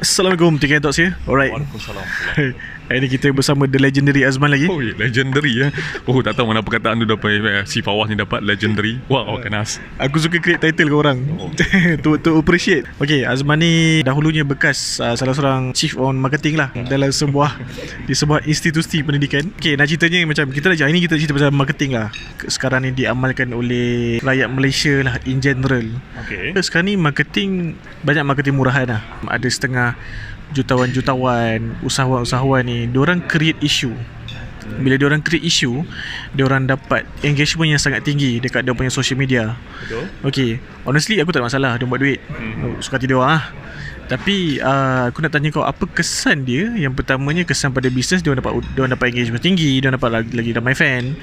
Assalamualaikum, TK Talks here. Alright. Waalaikumsalam. Hari ni kita bersama The Legendary Azman lagi. Oh, legendary ya. Oh, tak tahu mana perkataan tu dapat si Fawaz ni dapat legendary. Wow, kenas. Aku suka create title ke orang. to appreciate. Okay, Azman ni dahulunya bekas salah seorang chief on marketing lah dalam di sebuah institusi pendidikan. Okay, nak ceritanya macam hari ni kita cerita pasal marketing lah. Sekarang ni diamalkan oleh rakyat Malaysia lah in general. Okay. Sekarang ni banyak marketing murahan lah. Ada setengah jutawan-jutawan, usahawan-usahawan ni, diorang create issue. Bila diorang create issue, diorang dapat engagement yang sangat tinggi dekat dia punya social media. Betul. Okay, honestly aku tak ada masalah dia buat duit. Suka hati dia lah. Tapi aku nak tanya kau, apa kesan dia? Yang pertamanya kesan pada bisnes, dia dapat engagement tinggi, dia dapat lagi ramai fan,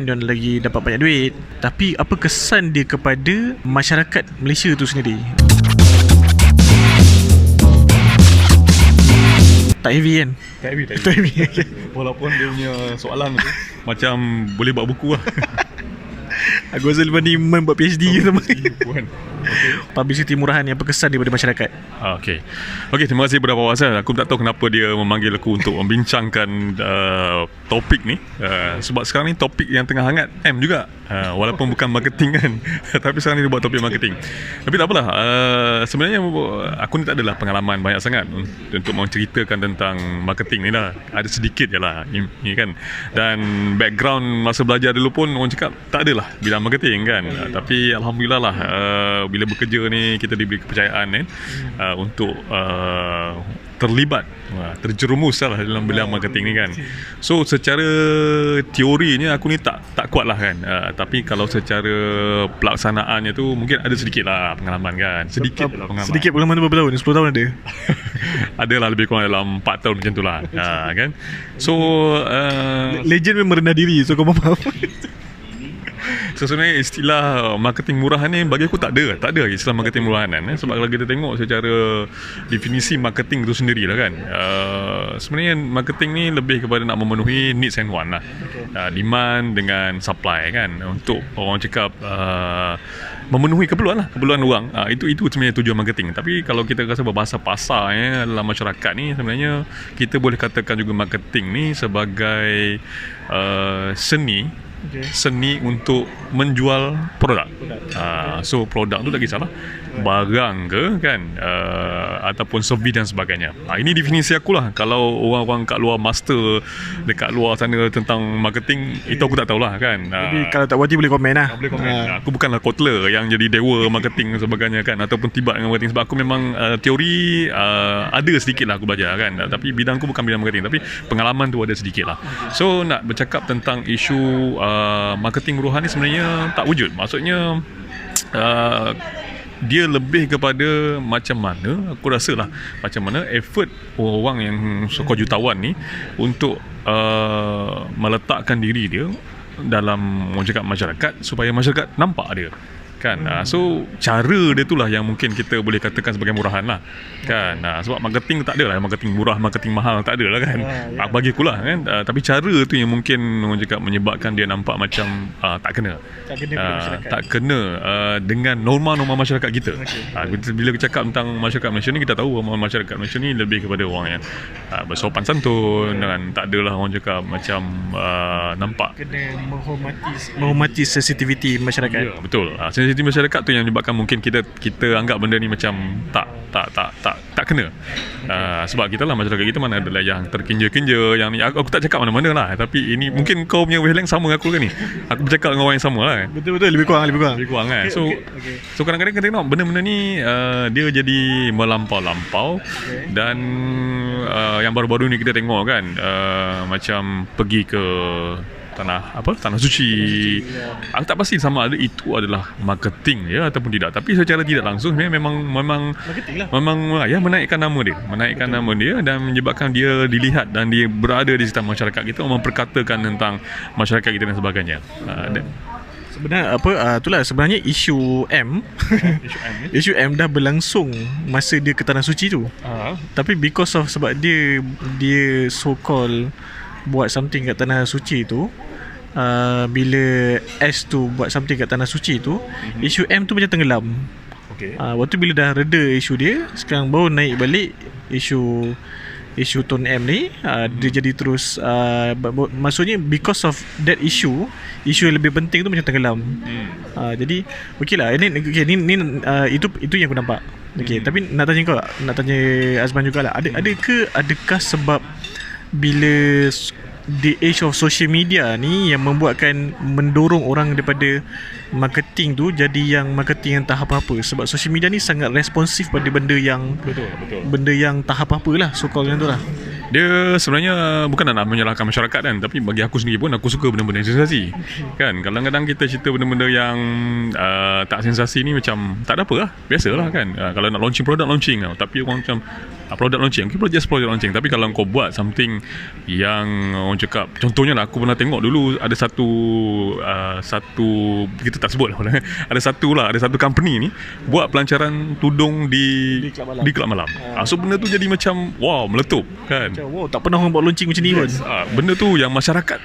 dia lagi dapat banyak duit. Tapi apa kesan dia kepada masyarakat Malaysia tu sendiri? Tak heavy kan? Tak heavy. Tak heavy. Walaupun dia punya soalan tu macam boleh buat buku lah. Aku rasa lepas ni buat PhD sama. Puan. Publicity murahan ni, apa kesan daripada masyarakat? Okay, terima kasih kepada Fawaz. Aku tak tahu kenapa dia memanggil aku untuk membincangkan topik ni, sebab sekarang ni topik yang tengah hangat juga, walaupun bukan marketing kan. Tapi sekarang ni dia buat topik marketing. Tapi tak apalah, sebenarnya aku ni tak adalah pengalaman banyak sangat untuk menceritakan tentang marketing ni lah. Ada sedikit je lah ni kan. Dan background masa belajar dulu pun orang cakap tak adalah bidang marketing kan. Tapi Alhamdulillah lah, bila bekerja ni kita diberi kepercayaan untuk terlibat, terjerumus lah dalam bidang marketing ni kan. So secara teorinya aku ni tak kuat lah kan, tapi kalau secara pelaksanaannya tu mungkin ada sedikit lah pengalaman kan. Sedikit pengalaman tu berapa tahun? 10 tahun ada? Adalah lebih kurang dalam 4 tahun macam tu lah. Kan. So legend memang merendah diri, so kau faham. So sebenarnya istilah marketing murahan ni bagi aku tak ada istilah marketing murahan kan. Sebab kalau kita tengok secara definisi marketing tu sendiri lah kan, sebenarnya marketing ni lebih kepada nak memenuhi needs and want lah, demand dengan supply kan, untuk orang cakap memenuhi keperluan orang. Itu sebenarnya tujuan marketing. Tapi kalau kita rasa berbahasa pasar dalam masyarakat ni, sebenarnya kita boleh katakan juga marketing ni sebagai seni untuk menjual produk. So produk tu tak kisahlah barang ke kan, ataupun servis dan sebagainya. Ini definisi aku lah. Kalau orang-orang kat luar master dekat luar sana tentang marketing, itu aku tak tahulah kan. Jadi kalau tak berhati boleh komen lah. Boleh komen. Aku bukanlah Kotler yang jadi dewa marketing dan sebagainya kan, ataupun tiba dengan marketing. Sebab aku memang teori ada sedikit lah aku belajar kan, tapi bidang aku bukan bidang marketing, tapi pengalaman tu ada sedikit lah. So nak bercakap tentang isu marketing murahan ni sebenarnya tak wujud. Maksudnya dia lebih kepada macam mana, aku rasa lah, macam mana effort orang yang sokong jutawan ni untuk meletakkan diri dia dalam masyarakat supaya masyarakat nampak dia kan. So cara dia itulah yang mungkin kita boleh katakan sebagai murahan lah kan. Sebab marketing tak ada lah marketing murah, marketing mahal, tak ada lah kan. Bagi aku lah kan. Tapi cara tu yang mungkin orang cakap menyebabkan dia nampak macam tak kena dengan norma-norma masyarakat kita. Bila kita cakap tentang masyarakat Malaysia ni, kita tahu masyarakat Malaysia ni lebih kepada orang yang bersopan santun, dan tak adalah orang cakap macam nampak kena menghormati sensitiviti masyarakat. Ya, betul. Sensitiviti masyarakat tu yang menyebabkan mungkin kita anggap benda ni macam tak kena. Sebab kita lah, masyarakat kita mana adalah yang terkinja-kinja, yang ni aku tak cakap mana-mana lah, tapi ini mungkin kau punya wavelength sama dengan aku ke ni. Aku bercakap dengan orang yang sama lah. Betul-betul, lebih kurang kan. So kadang-kadang kita tengok benda-benda ni dia jadi melampau-lampau. Dan yang baru-baru ni kita tengok kan, macam pergi ke tanah suci. Aku tak pasti sama ada itu adalah marketing ya ataupun tidak, tapi secara tidak langsung memang menaikkan nama dia dan menyebabkan dia dilihat dan dia berada di sekitar masyarakat kita, memperkatakan tentang masyarakat kita dan sebagainya. Sebenarnya itulah sebenarnya isu M. Isu M dah berlangsung masa dia ke tanah suci tu. Tapi sebab dia so called buat something kat tanah suci tu, bila S tu buat something kat tanah suci tu, isu M tu macam tenggelam. Okay. Waktu bila dah reda isu dia, sekarang baru naik balik isu Tun M ni. Dia jadi terus maksudnya because of that issue yang lebih penting tu macam tenggelam. Jadi okey lah, ni itu yang aku nampak. Okey, tapi nak tanya Azman jugalah, adakah sebab bila the age of social media ni yang mendorong orang daripada marketing tu jadi yang marketing yang tak apa-apa, sebab social media ni sangat responsif pada benda yang Betul. benda yang tak apa-apa lah, so-called yang tu lah. Dia sebenarnya bukan nak menyalahkan masyarakat kan, tapi bagi aku sendiri pun aku suka benda-benda yang sensasi. Kan kadang-kadang kita cerita benda-benda yang tak sensasi ni macam tak ada apa lah, biasalah kan. Kalau nak launching produk, tapi orang macam product launching, okay, just product launching. Tapi kalau kau buat something yang orang cakap, contohnya lah, aku pernah tengok dulu ada satu kita tak sebut lah ada satu company ni buat pelancaran tudung di kelab malam. So benda tu jadi macam wow, meletup kan. Wow, tak pernah orang buat launching macam ni pun. Benda tu yang masyarakat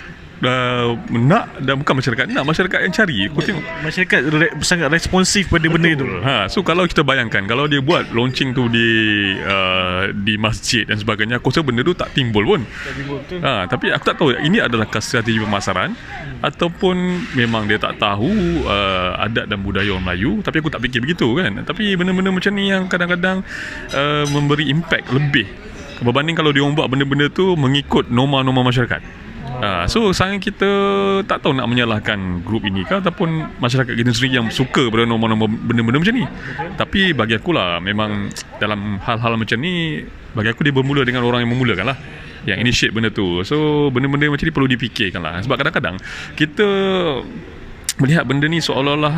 nak, dan bukan masyarakat nak, masyarakat yang cari. Aku tengok masyarakat sangat responsif pada benda tu. So kalau kita bayangkan kalau dia buat launching tu di masjid dan sebagainya, aku rasa benda tu tak timbul pun. Tapi aku tak tahu ini adalah strategi pemasaran ataupun memang dia tak tahu adat dan budaya orang Melayu. Tapi aku tak fikir begitu kan. Tapi benda-benda macam ni yang kadang-kadang memberi impact lebih berbanding kalau dia orang buat benda-benda tu mengikut norma-norma masyarakat. So sekarang kita tak tahu nak menyalahkan grup ini ke ataupun masyarakat kita sendiri yang suka pada norma-norma benda-benda macam ni. Tapi bagi aku lah, memang dalam hal-hal macam ni, bagi aku dia bermula dengan orang yang memulakan lah, yang initiate benda tu. So benda-benda macam ni perlu dipikirkan lah. Sebab kadang-kadang kita melihat benda ni seolah-olah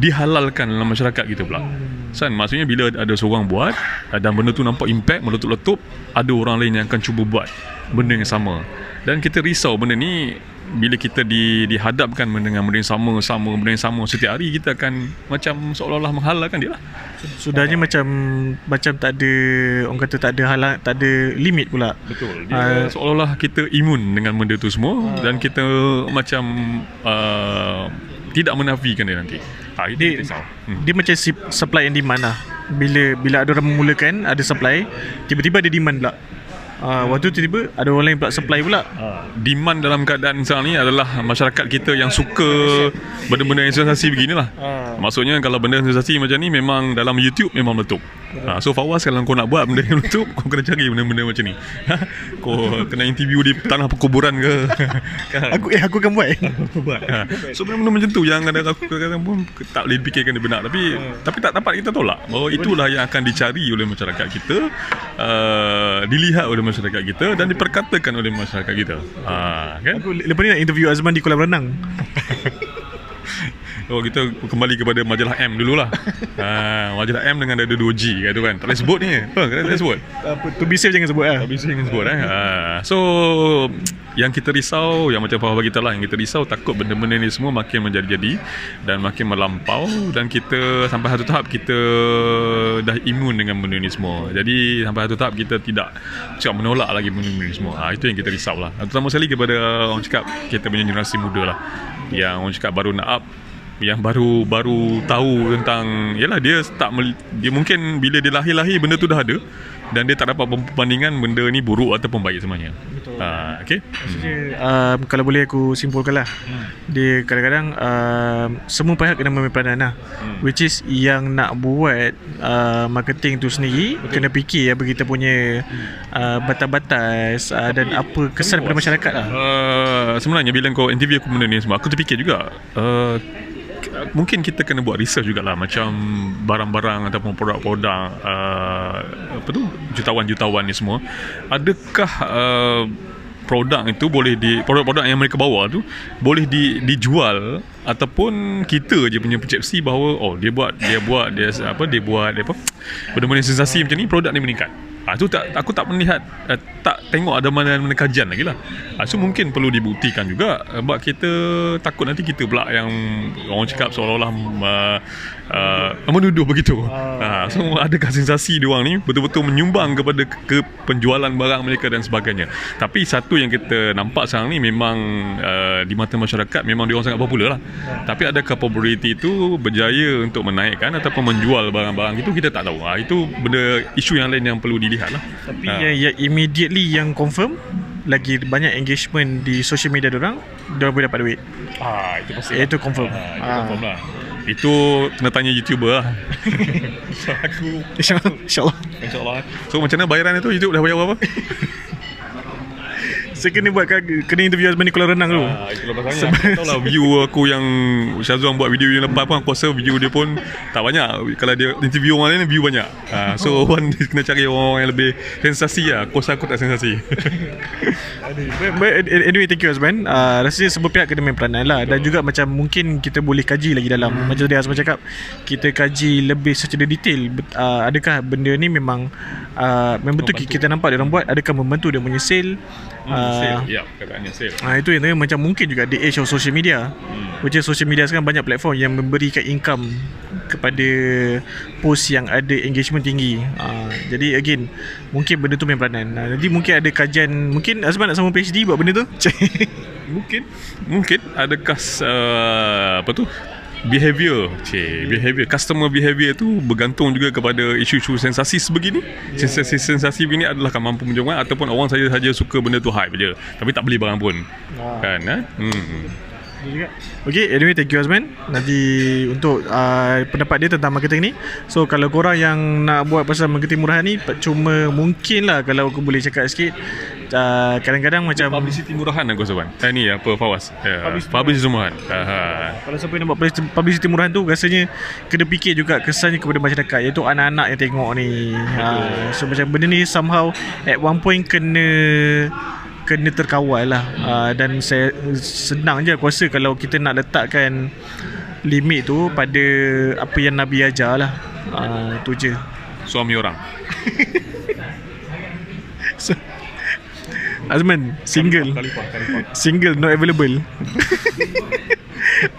dihalalkan dalam masyarakat kita pula. Maksudnya bila ada seorang buat dan benda tu nampak impact, meletup-letup, ada orang lain yang akan cuba buat benda yang sama. Dan kita risau benda ni bila kita dihadapkan dengan benda yang sama setiap hari, kita akan macam seolah-olah menghalalkan dia lah. Sudahnya macam tak ada, orang kata tak ada limit pula. Betul. Dia seolah-olah kita imun dengan benda tu semua dan kita macam tidak menafikan dia nanti. Dia macam supply and demand lah. Bila ada orang memulakan, ada supply, tiba-tiba ada demand pula. Waktu tu tiba ada orang lain pula supply pula. Demand dalam keadaan sekarang ni adalah masyarakat kita yang suka benda-benda yang sensasi beginilah. Maksudnya kalau benda sensasi macam ni memang dalam YouTube memang meletup. So Fawaz, kalau kau nak buat benda yang meletup, kau kena cari benda-benda macam ni. Kau kena interview di tanah perkuburan ke. Aku akan buat. So benda-benda macam tu yang kadang-kadang pun tak boleh fikirkan dia benar, tapi tak dapat kita tolak bahawa itulah yang akan dicari oleh masyarakat kita, dilihat oleh masyarakat kita dan diperkatakan oleh masyarakat kita. Kan? Aku lepas ni nak interview Azman di kolam renang. Kita kembali kepada majalah M dululah. Majalah M dengan ada 2G kat tu kan. Tak boleh sebut ni. Tak boleh sebut. To be safe jangan sebut lah. So yang kita risau, yang macam Faham kita lah, yang kita risau takut benda-benda ni semua makin menjadi-jadi dan makin melampau, dan kita sampai satu tahap kita dah imun dengan benda ni semua. Jadi sampai satu tahap kita tidak cakap menolak lagi benda-benda ni semua. Itu yang kita risau lah. Terutama sekali kepada orang cakap kita punya generasi muda lah, yang orang cakap baru nak up, yang baru tahu tentang, yalah, dia mungkin bila dia lahir benda tu dah ada dan dia tak dapat perbandingan benda ni buruk ataupun baik sebenarnya. Betul. Okay. Maksudnya kalau boleh aku simpulkan lah, dia kadang-kadang semua pihak kena mengambil peranan lah. Which is yang nak buat marketing tu sendiri, betul, kena fikir apa kita punya batas-batas dan apa kesan kepada masyarakat lah. Sebenarnya bila kau interview aku benda ni semua, aku terfikir juga, mungkin kita kena buat research jugalah, macam barang-barang ataupun produk-produk jutawan-jutawan ni semua, adakah produk itu boleh produk-produk yang mereka bawa tu boleh dijual, ataupun kita je punya persepsi bahawa dia buat benda-benda sensasi macam ni, produk ni meningkat. Tu aku tak melihat, tak tengok ada mana kajian lagi lah. So mungkin perlu dibuktikan juga, sebab kita takut nanti kita pula yang orang cakap seolah-olah menuduh begitu. So adakah sensasi diorang ni betul-betul menyumbang kepada penjualan barang mereka dan sebagainya. Tapi satu yang kita nampak sekarang ni memang di mata masyarakat memang diorang sangat popular lah. Tapi adakah populariti itu berjaya untuk menaikkan ataupun menjual barang-barang itu, kita tak tahu. Itu benda, isu yang lain yang perlu dilihat lah. Tapi yang immediately yang confirm, lagi banyak engagement di social media diorang boleh dapat duit. Itu pasti. Itu confirm. Itu confirm lah. Itu kena tanya YouTuber lah. InsyaAllah. So macam mana bayaran itu? YouTube dah bayar berapa? Saya kena interview Azman ni kolam renang dulu. Itulah pasalnya. Tahu lah view aku yang Syazwan buat video yang lepas pun, aku rasa video dia pun tak banyak. Kalau dia interview orang lain, view banyak. So orang kena cari orang yang lebih sensasi lah. Aku rasa aku tak sensasi. But anyway, thank you Azman. Rasanya semua pihak kena main peranan lah. Dan juga macam mungkin kita boleh kaji lagi dalam, macam tadi Azman cakap, kita kaji lebih secara detail. Adakah benda ni memang betul kita nampak dia orang buat, adakah membantu dia punya sale. Katanya sale. Itu yang macam mungkin juga the age of social media. Which is social media sekarang banyak platform yang memberikan income kepada post yang ada engagement tinggi. Jadi again, mungkin benda tu main peranan. Nanti mungkin ada kajian, mungkin Azman nak sama PhD buat benda tu. Mungkin adakah behavior, customer behavior tu bergantung juga kepada isu-isu sensasi sebegini. Sensasi begini adalah akan mampu menjawab, ataupun orang saja suka benda tu hype je tapi tak beli barang pun. Kan Okay, anyway, thank you Azman. Nanti untuk pendapat dia tentang marketing ni. So kalau korang yang nak buat pasal marketing murahan ni, cuma mungkin lah kalau aku boleh cakap sikit, kadang-kadang macam publicity murahan aku rasa. Ni apa Fawaz? Publicity murahan. Kalau siapa yang nak buat publicity murahan tu, rasanya kena fikir juga kesannya kepada masyarakat, iaitu anak-anak yang tengok ni. So macam benda ni somehow at one point kena terkawal lah. Dan saya senang je aku rasa kalau kita nak letakkan limit tu pada apa yang Nabi ajar lah. Tu je. Suami orang. So, Azman, single. Single, not available.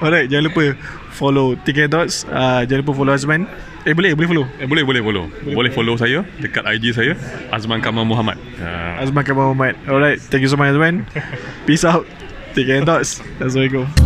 Alright, jangan lupa follow Think and Thoughts. Jangan lupa follow Azman. Boleh follow. Boleh follow saya dekat IG saya, Azman Kamal Muhammad. Azman Kamal Muhammad. Alright, thank you so much Azman. Peace out. Think and Thoughts. Assalamualaikum.